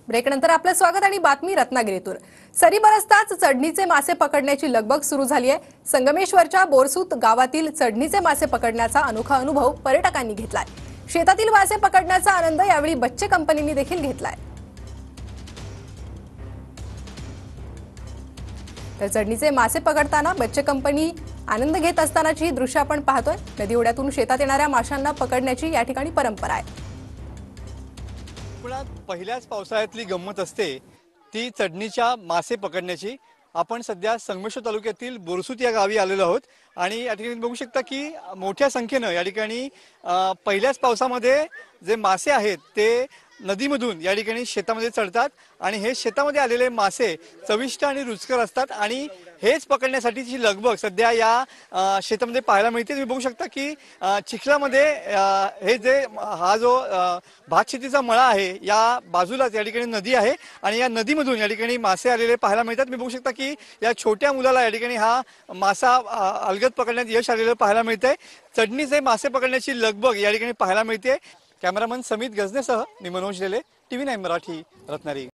ब्रेकनंतर आपलं स्वागत आणि बातमी रत्नागिरीतून। सरी बरसताच चढणीचे मासे पकडण्याची लगबग सुरू झाली आहे। संगमेश्वरच्या बोरसूत गावातील चढणीचे मासे पकडण्याचा अनोखा अनुभव पर्यटकांनी घेतलाय। शेतातील मासे पकडण्याचा आनंद यावेळी बच्चे कंपनीने देखील घेतलाय। तर चढणीचे मासे पकडताना बच्चे कंपनी आनंद घेत असतानाची दृश्य आपण पाहतोय। नदी ओढ्यातून शेतात येणाऱ्या माशांना पकडण्याची या ठिकाणी परंपरा आहे। कोकणात पहिल्याच पावसाळ्यातली गंमत असते ती चढणीच्या मासे पकडण्याची। आपण सध्या संगमेश्वर तालुक्यातील बोरसूत या गावी आलेलो आहोत आणि या ठिकाणी बघू शकता की मोठ्या संख्येने या ठिकाणी पहिल्याच पावसामध्ये जे मासे आहेत ते नदीमधून या ठिकाणी शेतामध्ये चढतात आणि हे शेतामध्ये आलेले मासे चविष्ट आणि रुचकर असतात आणि हेच पकडण्यासाठीची लगबग सध्या या शेतामध्ये पाहायला मिळते। तुम्ही बघू शकता की चिखलामध्ये हे जे हा जो भात शेतीचा मळा आहे या बाजूलाच या ठिकाणी नदी आहे आणि या नदीमधून या ठिकाणी मासे आलेले पाहायला मिळतात। तुम्ही बघू शकता की या छोट्या मुलाला या ठिकाणी हा मासा अलगद पकडण्यात यश आलेलं पाहायला मिळतंय। चढणीचे मासे पकडण्याची लगबग या ठिकाणी पाहायला मिळते। कॅमेरामन समित गजनेसह मी मनोज लेले, TV9 मराठी, रत्नागिरी।